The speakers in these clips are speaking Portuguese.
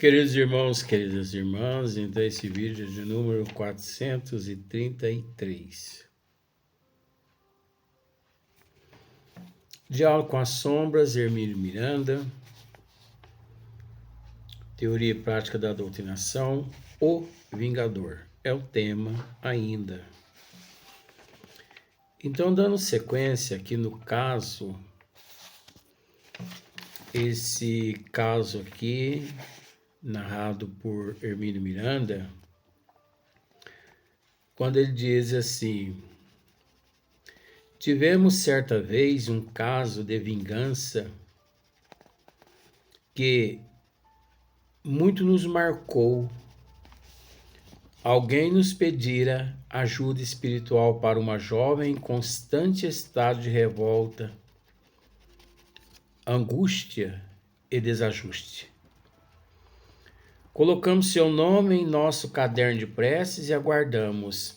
Queridos irmãos, queridas irmãs, então esse vídeo é de número 433. Diálogo com as sombras, Hermínio Miranda. Teoria e prática da doutrinação, o Vingador. É o tema ainda. Então, dando sequência aqui no caso, esse caso aqui, narrado por Hermínio Miranda, quando ele diz assim: tivemos certa vez um caso de vingança que muito nos marcou. Alguém nos pedira ajuda espiritual para uma jovem em constante estado de revolta, angústia e desajuste. Colocamos seu nome em nosso caderno de preces e aguardamos.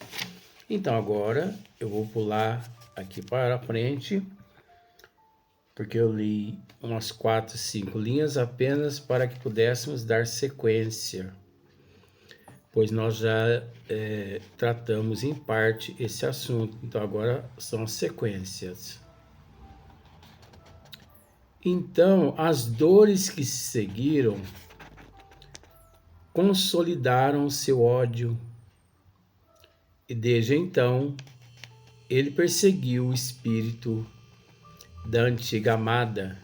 Então agora eu vou pular aqui para frente, porque eu li umas 4, 5 linhas apenas para que pudéssemos dar sequência, pois nós já tratamos em parte esse assunto. Então agora são as sequências. Então, as dores que se seguiram consolidaram seu ódio, e desde então ele perseguiu o espírito da antiga amada.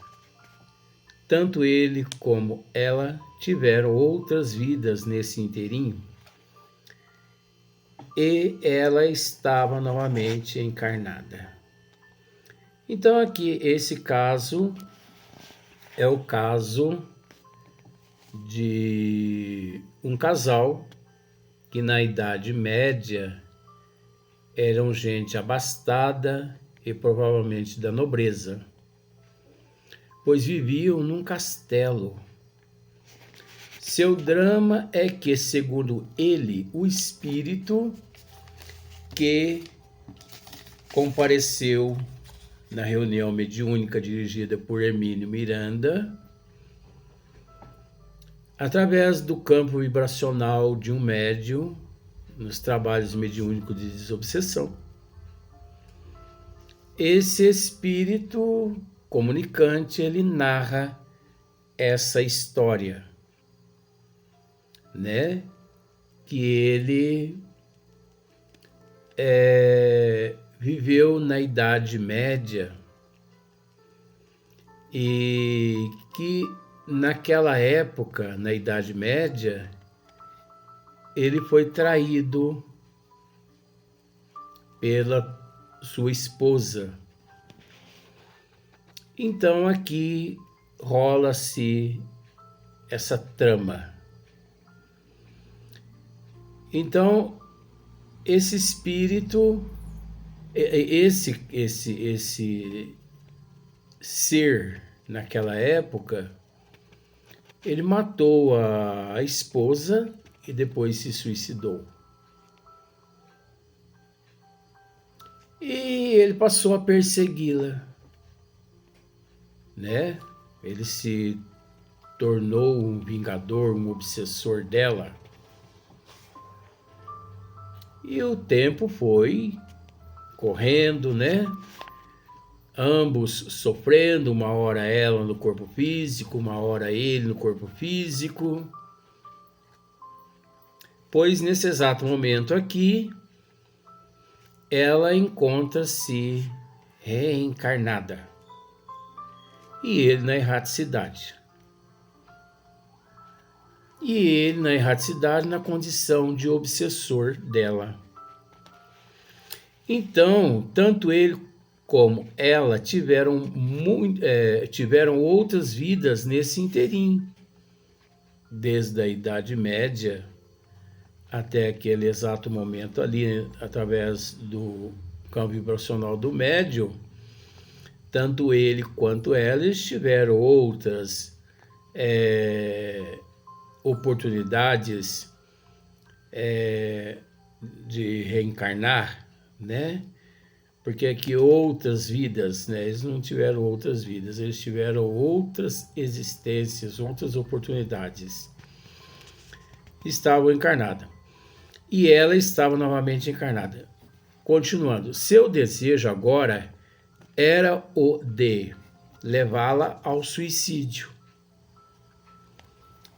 Tanto ele como ela tiveram outras vidas nesse inteirinho, e ela estava novamente encarnada. Então aqui esse caso é o caso de um casal que na Idade Média eram gente abastada e provavelmente da nobreza, pois viviam num castelo. Seu drama é que, segundo ele, o espírito que compareceu na reunião mediúnica dirigida por Hermínio Miranda, através do campo vibracional de um médium, nos trabalhos mediúnicos de desobsessão, esse espírito comunicante, ele narra essa história, né? Que ele viveu na Idade Média e que naquela época, na Idade Média, ele foi traído pela sua esposa. Então aqui rola-se essa trama. Então esse espírito, esse ser naquela época, ele matou a esposa e depois se suicidou. E ele passou a persegui-la, né? Ele se tornou um vingador, um obsessor dela. E o tempo foi correndo, né? Ambos sofrendo, uma hora ela no corpo físico, uma hora ele no corpo físico. Pois nesse exato momento aqui, ela encontra-se reencarnada. E ele na erraticidade. E ele na erraticidade na condição de obsessor dela. Então, tanto ele como ela tiveram outras vidas nesse inteirinho, desde a Idade Média até aquele exato momento ali, através do campo vibracional do médium. Tanto ele quanto ela tiveram outras oportunidades de reencarnar, né? Porque aqui outras vidas, né? Eles não tiveram outras vidas, eles tiveram outras existências, outras oportunidades. estava encarnada. E ela estava novamente encarnada. Continuando, seu desejo agora era o de levá-la ao suicídio.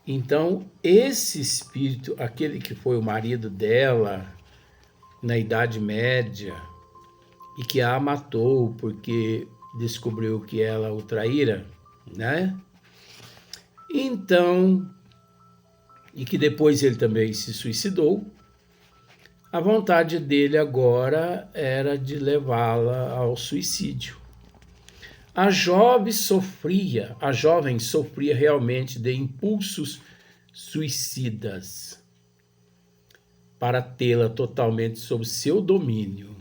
Então, esse espírito, aquele que foi o marido dela na Idade Média e que a matou porque descobriu que ela o traíra, né? Então, e que depois ele também se suicidou, a vontade dele agora era de levá-la ao suicídio. A jovem sofria realmente de impulsos suicidas para tê-la totalmente sob seu domínio.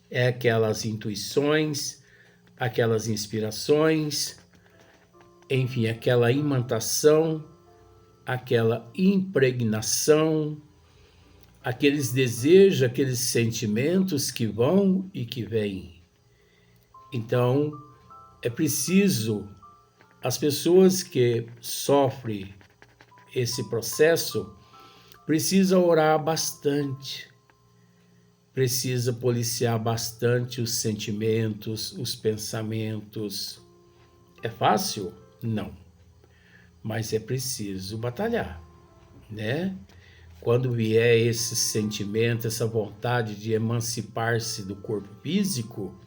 É aquelas intuições, aquelas inspirações, enfim, aquela imantação, aquela impregnação, aqueles desejos, aqueles sentimentos que vão e que vêm. Então, é preciso, as pessoas que sofrem esse processo, precisam orar bastante, precisa policiar bastante os sentimentos, os pensamentos. É fácil? Não. Mas é preciso batalhar, né? Quando vier esse sentimento, essa vontade de emancipar-se do corpo físico,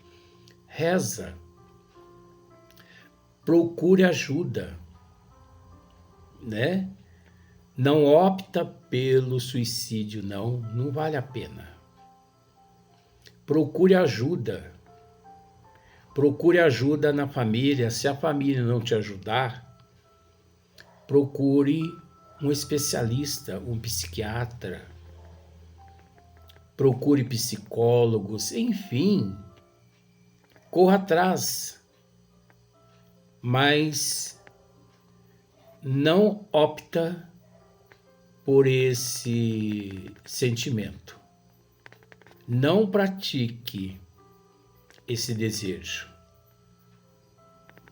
reza. Procure ajuda, né? Não opta pelo suicídio, não vale a pena. Procure ajuda. Procure ajuda na família. Se a família não te ajudar, procure um especialista, um psiquiatra. Procure psicólogos, enfim. Corra atrás. Mas não opta por esse sentimento. Não pratique esse desejo,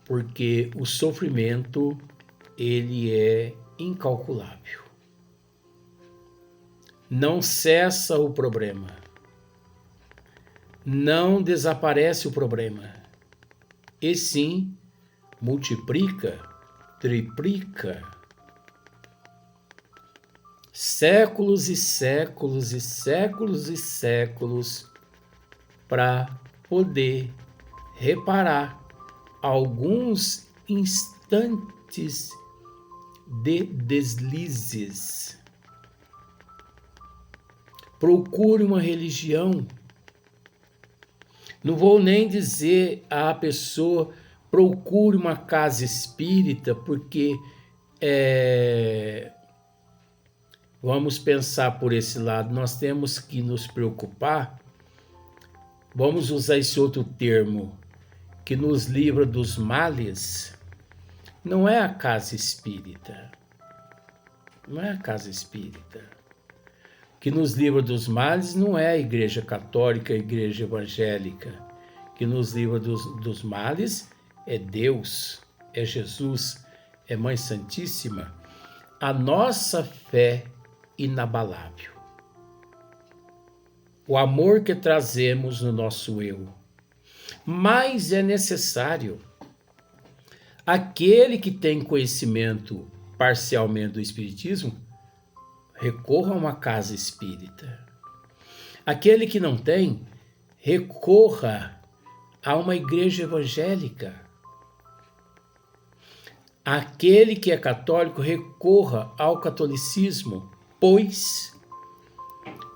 porque o sofrimento, ele é incalculável. Não cessa o problema. Não desaparece o problema. E sim, multiplica, triplica. Séculos e séculos e séculos e séculos para poder reparar alguns instantes de deslizes. Procure uma religião. Não vou nem dizer à pessoa procure uma casa espírita, porque vamos pensar por esse lado, nós temos que nos preocupar, vamos usar esse outro termo, que nos livra dos males, não é a casa espírita. Não é a casa espírita. Que nos livra dos males não é a Igreja Católica, a Igreja Evangélica. Que nos livra dos males é Deus, é Jesus, é Mãe Santíssima. A nossa fé inabalável. O amor que trazemos no nosso eu. Mas é necessário aquele que tem conhecimento parcialmente do Espiritismo, recorra a uma casa espírita. Aquele que não tem, recorra a uma igreja evangélica. Aquele que é católico, recorra ao catolicismo, pois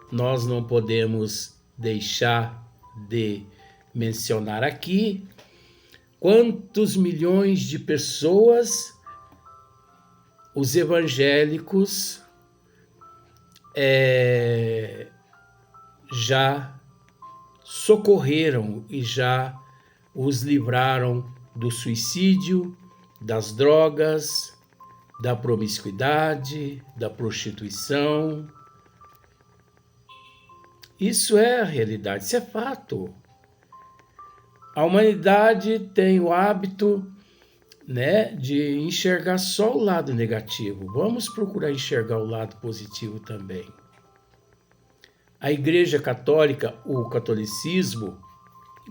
nós não podemos deixar de mencionar aqui quantos milhões de pessoas os evangélicos já socorreram e já os livraram do suicídio, das drogas, da promiscuidade, da prostituição. Isso é a realidade, isso é fato. A humanidade tem o hábito, né, de enxergar só o lado negativo. Vamos procurar enxergar o lado positivo também. A Igreja Católica, o catolicismo,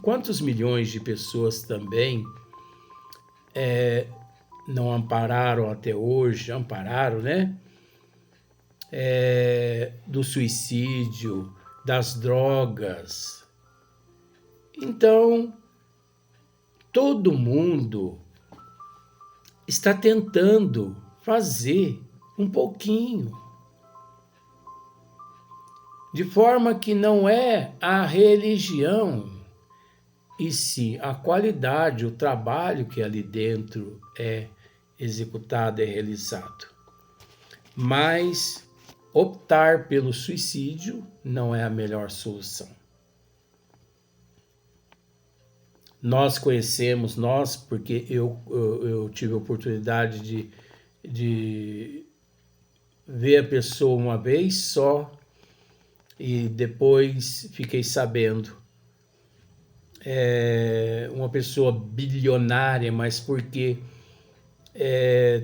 quantos milhões de pessoas também não ampararam até hoje, ampararam, né? Do suicídio, das drogas. Então, todo mundo está tentando fazer um pouquinho. De forma que não é a religião, e sim a qualidade, o trabalho que ali dentro é executado, é realizado. Mas optar pelo suicídio não é a melhor solução. Nós conhecemos, porque eu tive a oportunidade de ver a pessoa uma vez só e depois fiquei sabendo. Uma pessoa bilionária, mas porque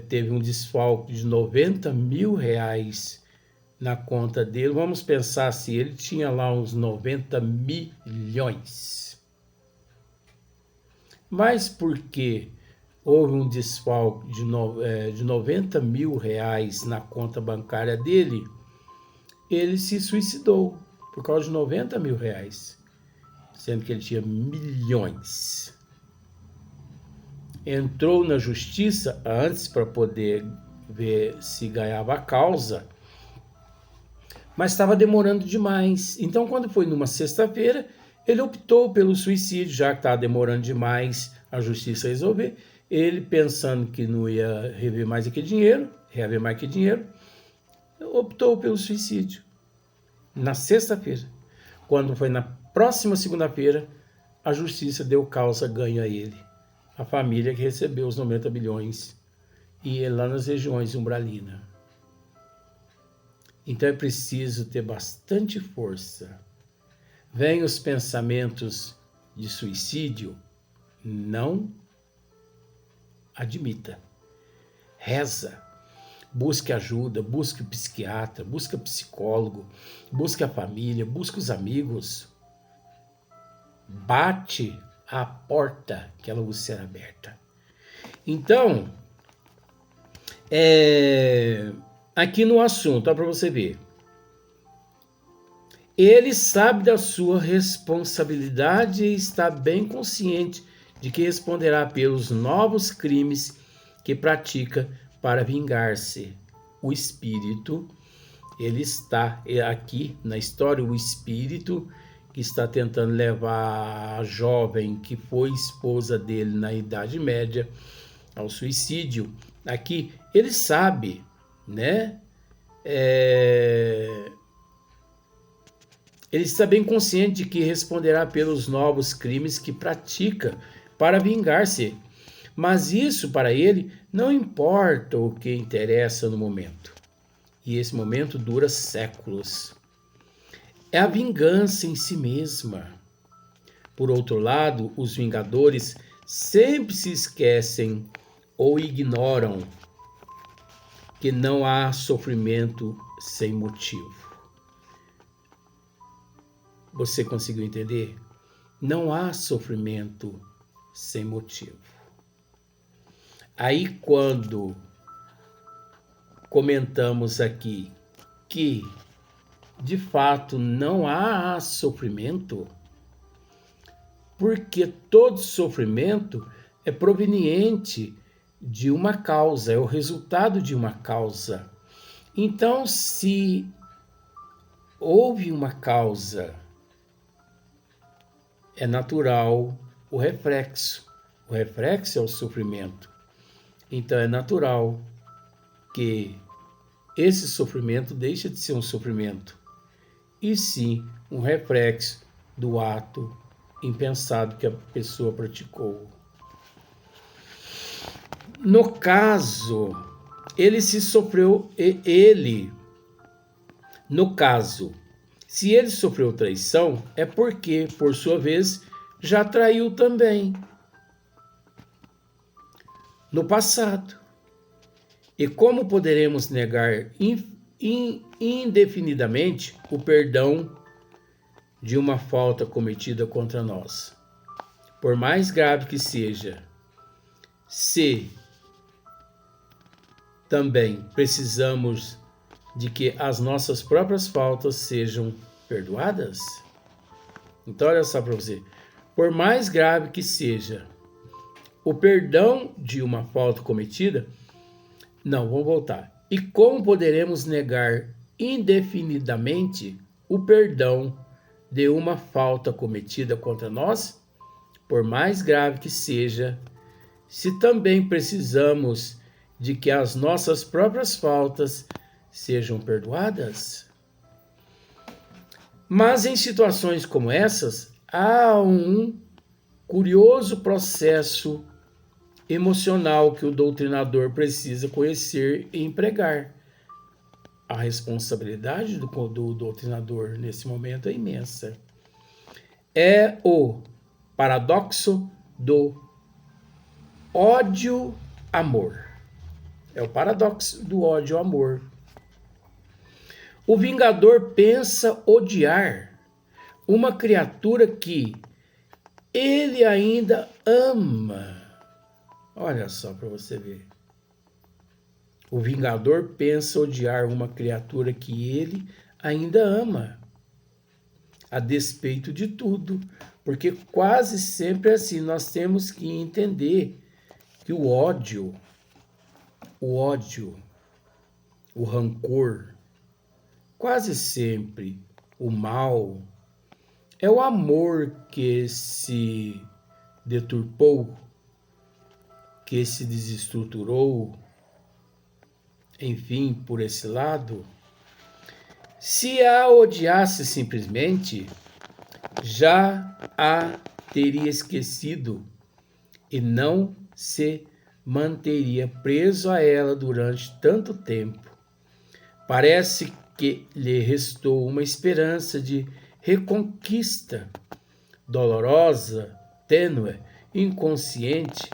teve um desfalque de 90 mil reais na conta dele. Vamos pensar se ele tinha lá uns 90 milhões. Mas porque houve um desfalque de 90 mil reais na conta bancária dele, ele se suicidou por causa de 90 mil reais, sendo que ele tinha milhões. Entrou na justiça antes para poder ver se ganhava a causa, mas estava demorando demais. Então, quando foi numa sexta-feira, ele optou pelo suicídio, já que estava demorando demais a justiça resolver. Ele, pensando que não ia reaver mais aquele dinheiro, optou pelo suicídio. Na sexta-feira. Quando foi na próxima segunda-feira, a justiça deu causa ganho a ele. A família que recebeu os 90 bilhões. E ele lá nas regiões umbralinas. Então é preciso ter bastante força. Vêm os pensamentos de suicídio, não admita. Reza, busque ajuda, busque o psiquiatra, busque o psicólogo, busque a família, busque os amigos. Bate a porta que ela vai ser aberta. Então, aqui no assunto, para você ver. Ele sabe da sua responsabilidade e está bem consciente de que responderá pelos novos crimes que pratica para vingar-se. O espírito, ele está aqui na história, o espírito que está tentando levar a jovem que foi esposa dele na Idade Média ao suicídio. Aqui, ele sabe, né? Ele está bem consciente de que responderá pelos novos crimes que pratica para vingar-se. Mas isso, para ele, não importa o que interessa no momento. E esse momento dura séculos. É a vingança em si mesma. Por outro lado, os vingadores sempre se esquecem ou ignoram que não há sofrimento sem motivo. Você conseguiu entender? Não há sofrimento sem motivo. Aí, quando comentamos aqui que, de fato, não há sofrimento, porque todo sofrimento é proveniente de uma causa, é o resultado de uma causa. Então, se houve uma causa, é natural o reflexo. O reflexo é o sofrimento. Então é natural que esse sofrimento deixe de ser um sofrimento, e sim um reflexo do ato impensado que a pessoa praticou. No caso, se ele sofreu traição, é porque, por sua vez, já traiu também. no passado. E como poderemos negar indefinidamente o perdão de uma falta cometida contra nós? Por mais grave que seja, se também precisamos de que as nossas próprias faltas sejam perdoadas? Então, olha só para você. Por mais grave que seja o perdão de uma falta cometida, não, vamos voltar. E como poderemos negar indefinidamente o perdão de uma falta cometida contra nós? Por mais grave que seja, se também precisamos de que as nossas próprias faltas sejam perdoadas? Mas em situações como essas, há um curioso processo emocional que o doutrinador precisa conhecer e empregar. A responsabilidade do doutrinador nesse momento é imensa. É o paradoxo do ódio-amor. É o paradoxo do ódio-amor. O vingador pensa odiar uma criatura que ele ainda ama. Olha só para você ver. O vingador pensa odiar uma criatura que ele ainda ama, a despeito de tudo, porque quase sempre é assim. Nós temos que entender que o ódio, o rancor, quase sempre o mal, é o amor que se deturpou, que se desestruturou, enfim, por esse lado. Se a odiasse simplesmente, já a teria esquecido e não se manteria preso a ela durante tanto tempo. Parece que lhe restou uma esperança de reconquista, dolorosa, tênue, inconsciente,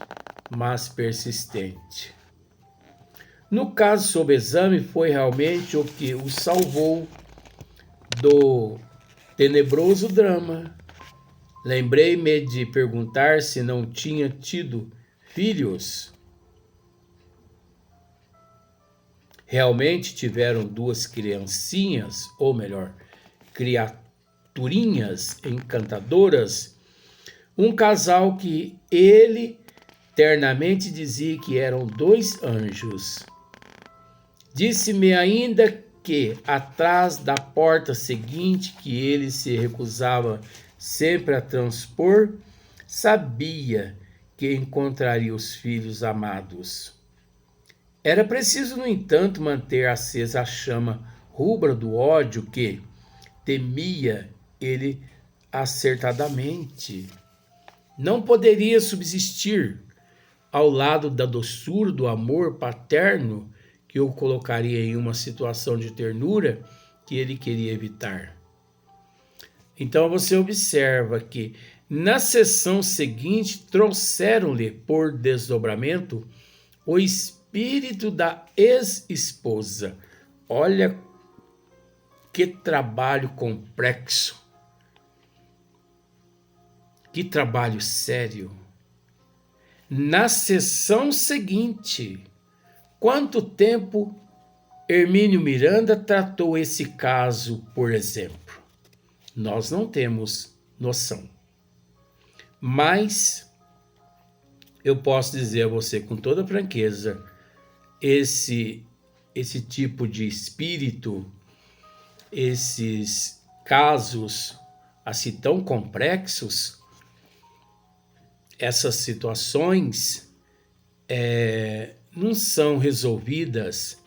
mas persistente. No caso sob exame, foi realmente o que o salvou do tenebroso drama. Lembrei-me de perguntar se não tinha tido filhos. Realmente tiveram duas criancinhas, ou melhor, criaturinhas encantadoras, um casal que ele ternamente dizia que eram dois anjos. Disse-me ainda que, atrás da porta seguinte que ele se recusava sempre a transpor, sabia que encontraria os filhos amados. Era preciso, no entanto, manter acesa a chama rubra do ódio que temia ele acertadamente. Não poderia subsistir ao lado da doçura do amor paterno que o colocaria em uma situação de ternura que ele queria evitar. Então você observa que na sessão seguinte trouxeram-lhe por desdobramento o espírito da ex-esposa. Olha que trabalho complexo, que trabalho sério. Na sessão seguinte, quanto tempo Hermínio Miranda tratou esse caso, por exemplo? Nós não temos noção. Mas eu posso dizer a você com toda franqueza, esse tipo de espírito, esses casos assim tão complexos, essas situações não são resolvidas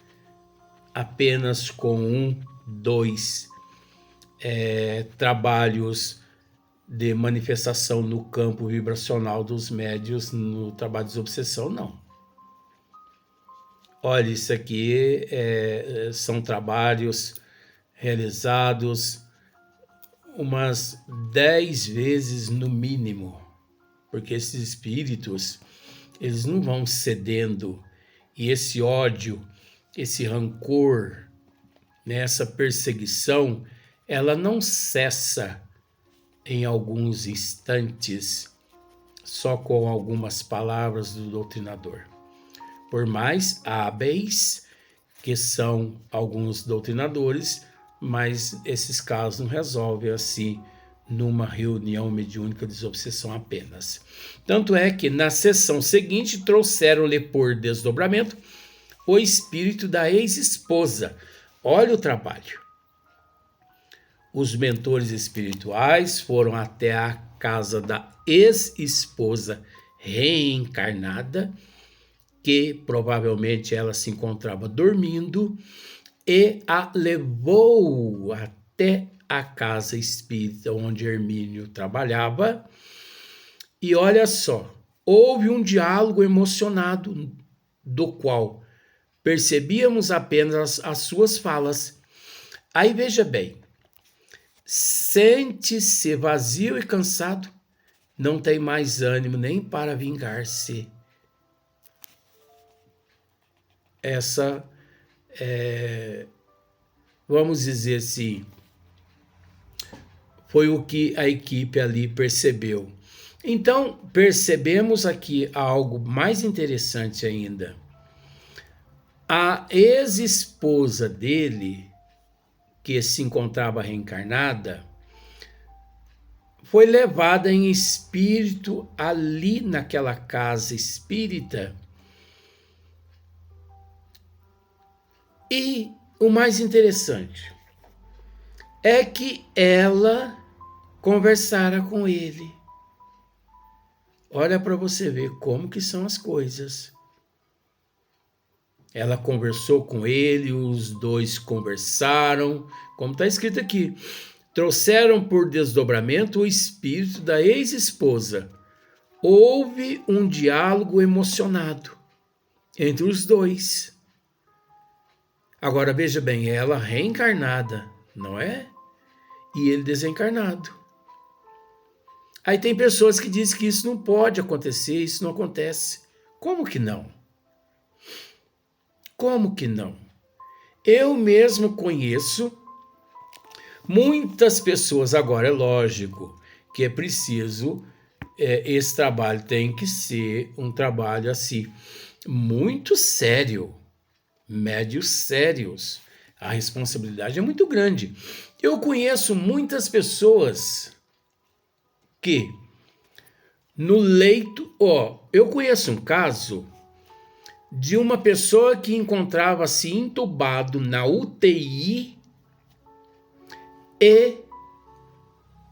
apenas com dois trabalhos de manifestação no campo vibracional dos médiuns no trabalho de desobsessão, não. Olha, isso aqui são trabalhos realizados umas 10 vezes no mínimo, porque esses espíritos, eles não vão cedendo, e esse ódio, esse rancor, né, essa perseguição, ela não cessa em alguns instantes, só com algumas palavras do doutrinador. Por mais hábeis que são alguns doutrinadores, mas esses casos não resolvem assim numa reunião mediúnica de desobsessão apenas. Tanto é que na sessão seguinte trouxeram-lhe por desdobramento o espírito da ex-esposa. Olha o trabalho. Os mentores espirituais foram até a casa da ex-esposa reencarnada, que provavelmente ela se encontrava dormindo, e a levou até a casa espírita onde Hermínio trabalhava. E olha só, houve um diálogo emocionado, do qual percebíamos apenas as suas falas. Aí veja bem, sente-se vazio e cansado, não tem mais ânimo nem para vingar-se. Essa, vamos dizer assim, foi o que a equipe ali percebeu. Então, percebemos aqui algo mais interessante ainda. A ex-esposa dele, que se encontrava reencarnada, foi levada em espírito ali naquela casa espírita. E o mais interessante é que ela conversara com ele. Olha para você ver como que são as coisas. Ela conversou com ele, os dois conversaram, como está escrito aqui. Trouxeram por desdobramento o espírito da ex-esposa. Houve um diálogo emocionado entre os dois. Agora veja bem, ela reencarnada, não é? E ele desencarnado. Aí tem pessoas que dizem que isso não pode acontecer, isso não acontece. Como que não? Como que não? Eu mesmo conheço muitas pessoas. Agora, é lógico que é preciso, esse trabalho tem que ser um trabalho assim, muito sério, médios sérios. A responsabilidade é muito grande. Eu conheço muitas pessoas que no leito, eu conheço um caso de uma pessoa que encontrava-se entubado na UTI e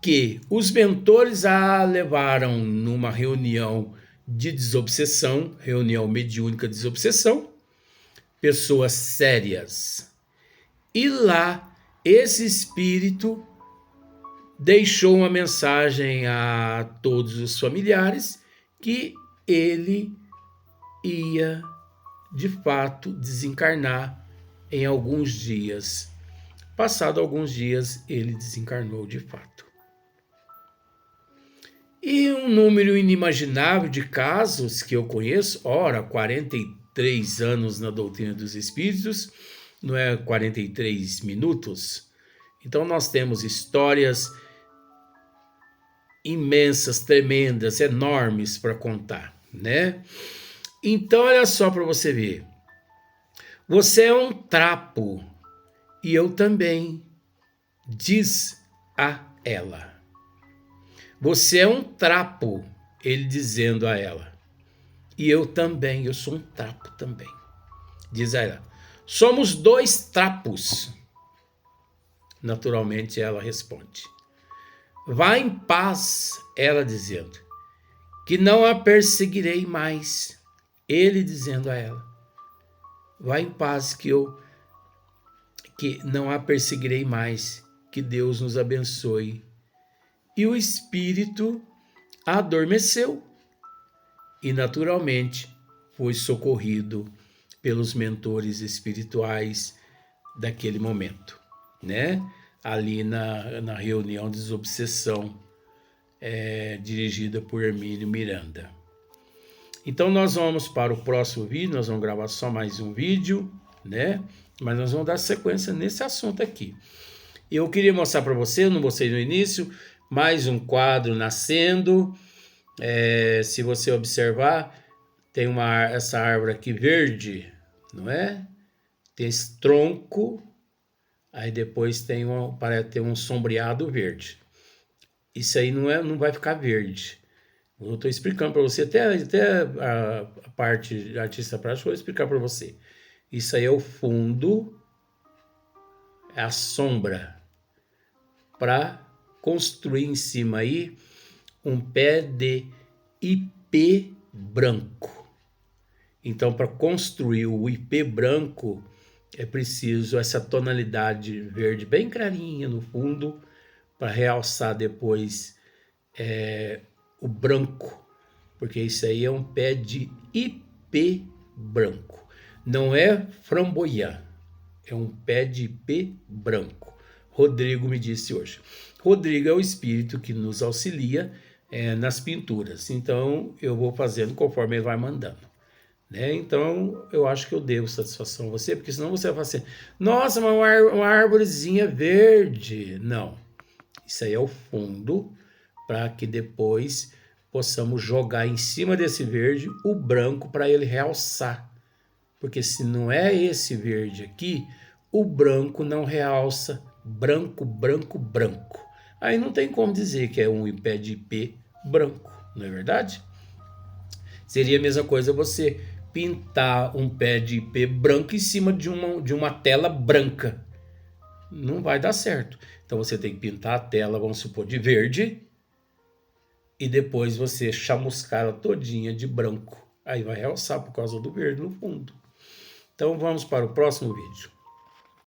que os mentores a levaram numa reunião de desobsessão, reunião mediúnica de desobsessão, pessoas sérias. E lá, esse espírito deixou uma mensagem a todos os familiares que ele ia, de fato, desencarnar em alguns dias. Passado alguns dias, ele desencarnou de fato. E um número inimaginável de casos que eu conheço, 43 anos na doutrina dos espíritos, não é 43 minutos? Então nós temos histórias imensas, tremendas, enormes para contar, né? Então olha só para você ver. Você é um trapo e eu também, diz a ela. Você é um trapo, ele dizendo a ela. E eu também, eu sou um trapo também, diz a ela. Somos dois trapos. Naturalmente ela responde. Vá em paz, ela dizendo, que não a perseguirei mais. Ele dizendo a ela, vá em paz que não a perseguirei mais, que Deus nos abençoe. E o espírito adormeceu e naturalmente foi socorrido pelos mentores espirituais daquele momento, né? Ali na reunião de desobsessão dirigida por Hermínio Miranda. Então nós vamos para o próximo vídeo, nós vamos gravar só mais um vídeo, né? Mas nós vamos dar sequência nesse assunto aqui. Eu queria mostrar para você, eu não mostrei no início, mais um quadro nascendo. Se você observar, tem essa árvore aqui verde, não é? Tem esse tronco, aí depois parece ter um sombreado verde. Isso aí não vai ficar verde. Eu estou explicando para você, até a parte artista prático, eu vou explicar para você. Isso aí é o fundo, é a sombra, para construir em cima aí um pé de ipê branco. Então, para construir o ipê branco, é preciso essa tonalidade verde bem clarinha no fundo, para realçar depois o branco, porque isso aí é um pé de ipê branco. Não é framboyant, é um pé de ipê branco. Rodrigo me disse hoje. Rodrigo é o espírito que nos auxilia nas pinturas. Então, eu vou fazendo conforme ele vai mandando. Né? Então, eu acho que eu devo satisfação a você, porque senão você vai falar assim, nossa, mas uma árvorezinha verde. Não, isso aí é o fundo, para que depois possamos jogar em cima desse verde o branco para ele realçar. Porque se não é esse verde aqui, o branco não realça branco, branco, branco. Aí não tem como dizer que é um pé de ipê branco, não é verdade? Seria a mesma coisa você pintar um pé de ipê branco em cima de uma tela branca. Não vai dar certo. Então você tem que pintar a tela, vamos supor, de verde, e depois você chamuscar ela todinha de branco. Aí vai realçar por causa do verde no fundo. Então vamos para o próximo vídeo.